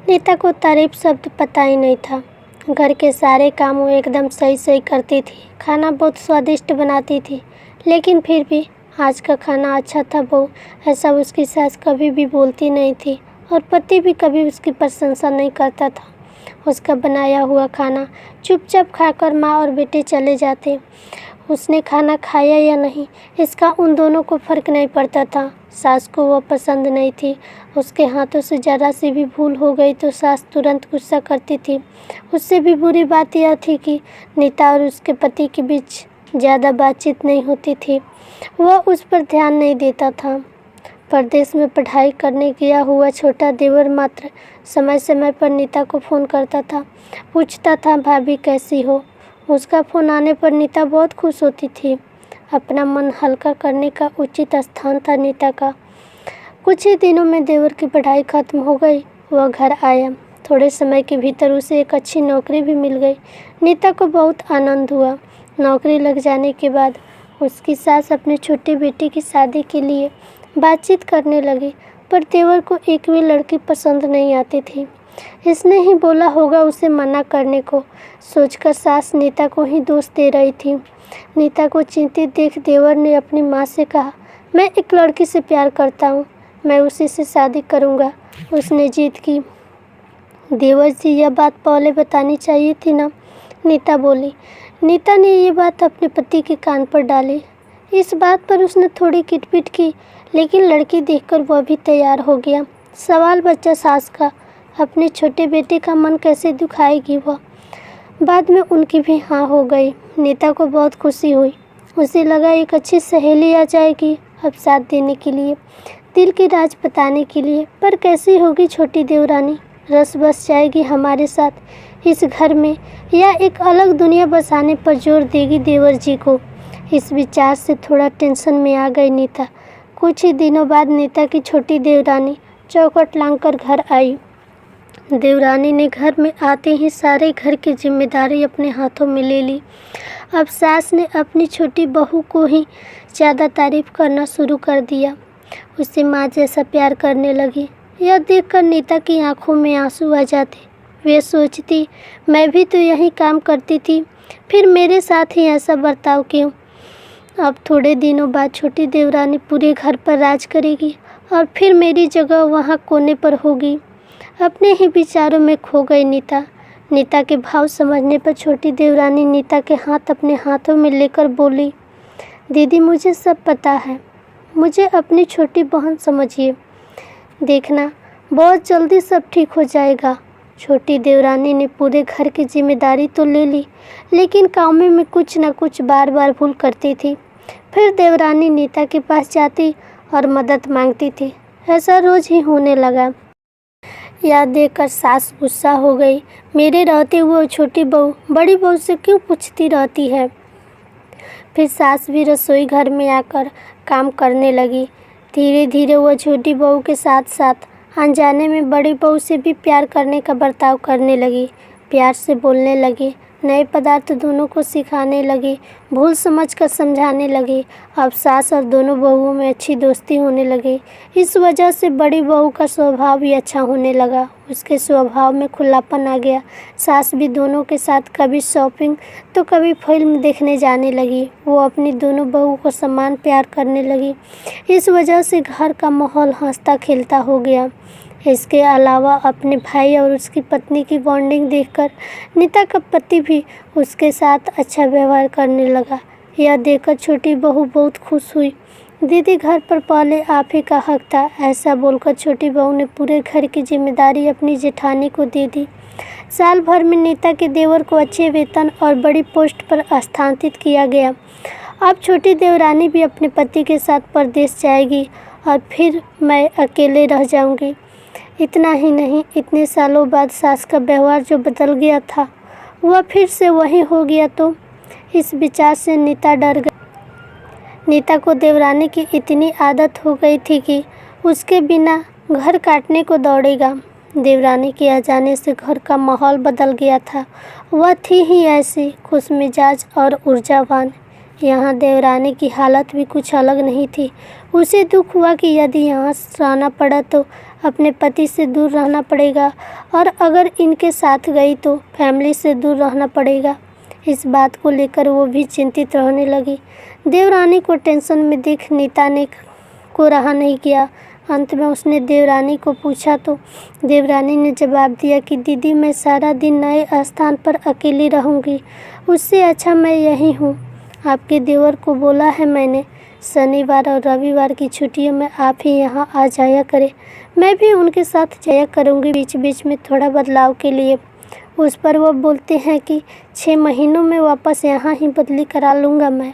नीता को तारीफ शब्द पता ही नहीं था। घर के सारे काम वो एकदम सही सही करती थी। खाना बहुत स्वादिष्ट बनाती थी, लेकिन फिर भी आज का खाना अच्छा था बहू, ऐसा उसकी सास कभी भी बोलती नहीं थी और पति भी कभी उसकी प्रशंसा नहीं करता था। उसका बनाया हुआ खाना चुपचाप खाकर माँ और बेटे चले जाते। उसने खाना खाया या नहीं, इसका उन दोनों को फर्क नहीं पड़ता था। सास को वह पसंद नहीं थी। उसके हाथों से ज़रा सी भी भूल हो गई तो सास तुरंत गुस्सा करती थी। उससे भी बुरी बात यह थी कि नीता और उसके पति के बीच ज़्यादा बातचीत नहीं होती थी। वह उस पर ध्यान नहीं देता था। परदेश में पढ़ाई करने गया हुआ छोटा देवर मात्र समय समय पर नीता को फ़ोन करता था, पूछता था भाभी कैसी हो। उसका फ़ोन आने पर नीता बहुत खुश होती थी। अपना मन हल्का करने का उचित स्थान था नीता का। कुछ ही दिनों में देवर की पढ़ाई खत्म हो गई। वह घर आया। थोड़े समय के भीतर उसे एक अच्छी नौकरी भी मिल गई। नीता को बहुत आनंद हुआ। नौकरी लग जाने के बाद उसकी सास अपने छोटे बेटे की शादी के लिए बातचीत करने लगी, पर देवर को एक भी लड़की पसंद नहीं आती थी। इसने ही बोला होगा उसे मना करने को, सोचकर सास नीता को ही दोष दे रही थी। नीता को चिंतित देख देवर ने अपनी माँ से कहा, मैं एक लड़की से प्यार करता हूँ, मैं उसी से शादी करूँगा। उसने जिद की। देवर जी, यह बात पहले बतानी चाहिए थी ना, नीता बोली। नीता ने ये बात अपने पति के कान पर डाली। इस बात पर उसने थोड़ी किटपिट की, लेकिन लड़की देखकर वह भी तैयार हो गया। सवाल बच्चा सास का, अपने छोटे बेटे का मन कैसे दुखाएगी वह। बाद में उनकी भी हाँ हो गई। नीता को बहुत खुशी हुई। उसे लगा एक अच्छी सहेली आ जाएगी अब साथ देने के लिए, दिल की राज बताने के लिए। पर कैसी होगी छोटी देवरानी, रस बस जाएगी हमारे साथ इस घर में, या एक अलग दुनिया बसाने पर जोर देगी देवर जी को। इस विचार से थोड़ा टेंशन में आ गई नीता। कुछ ही दिनों बाद नीता की छोटी देवरानी चौखट लांघकर घर आई। देवरानी ने घर में आते ही सारे घर की जिम्मेदारी अपने हाथों में ले ली। अब सास ने अपनी छोटी बहू को ही ज़्यादा तारीफ करना शुरू कर दिया। उसे माँ जैसा प्यार करने लगी। यह देखकर नीता की आंखों में आंसू आ जाते। वे सोचती, मैं भी तो यही काम करती थी, फिर मेरे साथ ही ऐसा बर्ताव क्यों। अब थोड़े दिनों बाद छोटी देवरानी पूरे घर पर राज करेगी और फिर मेरी जगह वहाँ कोने पर होगी। अपने ही विचारों में खो गई नीता। नीता के भाव समझने पर छोटी देवरानी नीता के हाथ अपने हाथों में लेकर बोली, दीदी मुझे सब पता है, मुझे अपनी छोटी बहन समझिए। देखना बहुत जल्दी सब ठीक हो जाएगा। छोटी देवरानी ने पूरे घर की जिम्मेदारी तो ले ली, लेकिन कामों में कुछ न कुछ बार बार भूल करती थी। फिर देवरानी नीता के पास जाती और मदद मांगती थी। ऐसा रोज़ ही होने लगा। यह देखकर सास गुस्सा हो गई। मेरे रहते हुए छोटी बहू बड़ी बहू से क्यों पूछती रहती है। फिर सास भी रसोई घर में आकर काम करने लगी। धीरे धीरे वह छोटी बहू के साथ साथ अनजाने में बड़ी बहू से भी प्यार करने का बर्ताव करने लगी। प्यार से बोलने लगी, नए पदार्थ दोनों को सिखाने लगी, भूल समझ कर समझाने लगी। अब सास और दोनों बहुओं में अच्छी दोस्ती होने लगी। इस वजह से बड़ी बहू का स्वभाव भी अच्छा होने लगा। उसके स्वभाव में खुलापन आ गया। सास भी दोनों के साथ कभी शॉपिंग तो कभी फिल्म देखने जाने लगी। वो अपनी दोनों बहू को समान प्यार करने लगी। इस वजह से घर का माहौल हंसता खेलता हो गया। इसके अलावा अपने भाई और उसकी पत्नी की बॉन्डिंग देखकर नीता का पति भी उसके साथ अच्छा व्यवहार करने लगा। यह देखकर छोटी बहू बहुत खुश हुई। दीदी घर पर पहले आप ही का हक था, ऐसा बोलकर छोटी बहू ने पूरे घर की जिम्मेदारी अपनी जेठानी को दे दी। साल भर में नीता के देवर को अच्छे वेतन और बड़ी पोस्ट पर स्थानांतरित किया गया। अब छोटी देवरानी भी अपने पति के साथ परदेश जाएगी और फिर मैं अकेले रह जाऊंगी। इतना ही नहीं, इतने सालों बाद सास का व्यवहार जो बदल गया था वह फिर से वही हो गया तो इस विचार से नीता डर गई। नीता को देवरानी की इतनी आदत हो गई थी कि उसके बिना घर काटने को दौड़ेगा। देवरानी के आ जाने से घर का माहौल बदल गया था। वह थी ही ऐसी खुशमिजाज और ऊर्जावान। यहाँ देवरानी की हालत भी कुछ अलग नहीं थी। उसे दुख हुआ कि यदि यहाँ रहना पड़ा तो अपने पति से दूर रहना पड़ेगा और अगर इनके साथ गई तो फैमिली से दूर रहना पड़ेगा। इस बात को लेकर वो भी चिंतित रहने लगी। देवरानी को टेंशन में देख नीता ने को रहा नहीं किया। अंत में उसने देवरानी को पूछा तो देवरानी ने जवाब दिया कि दीदी, मैं सारा दिन नए स्थान पर अकेली रहूँगी, उससे अच्छा मैं यहीं हूँ। आपके देवर को बोला है मैंने, शनिवार और रविवार की छुट्टियों में आप ही यहाँ आ जाया करें। मैं भी उनके साथ जाया करूँगी बीच बीच में थोड़ा बदलाव के लिए। उस पर वो बोलते हैं कि 6 महीनों में वापस यहाँ ही बदली करा लूँगा मैं।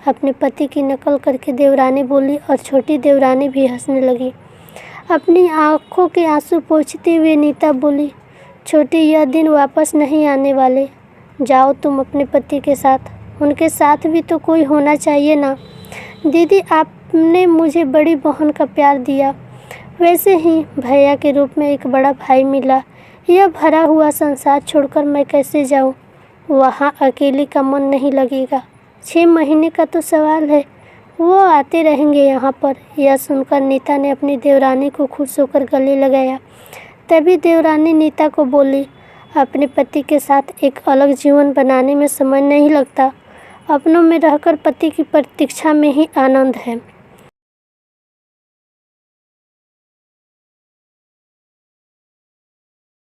अपने पति की नकल करके देवरानी बोली और छोटी देवरानी भी हंसने लगी। अपनी आंखों के आंसू पोंछते हुए नीता बोली, छोटी, यह दिन वापस नहीं आने वाले। जाओ तुम अपने पति के साथ, उनके साथ भी तो कोई होना चाहिए ना। दीदी, आपने मुझे बड़ी बहन का प्यार दिया, वैसे ही भैया के रूप में एक बड़ा भाई मिला। यह भरा हुआ संसार छोड़कर मैं कैसे जाऊं? वहाँ अकेली का मन नहीं लगेगा। 6 महीने का तो सवाल है, वो आते रहेंगे यहाँ पर। यह सुनकर नीता ने अपनी देवरानी को खुश होकर गले लगाया। तभी देवरानी नीता को बोली, अपने पति के साथ एक अलग जीवन बनाने में समय नहीं लगता, अपनों में रहकर पति की प्रतीक्षा में ही आनंद है।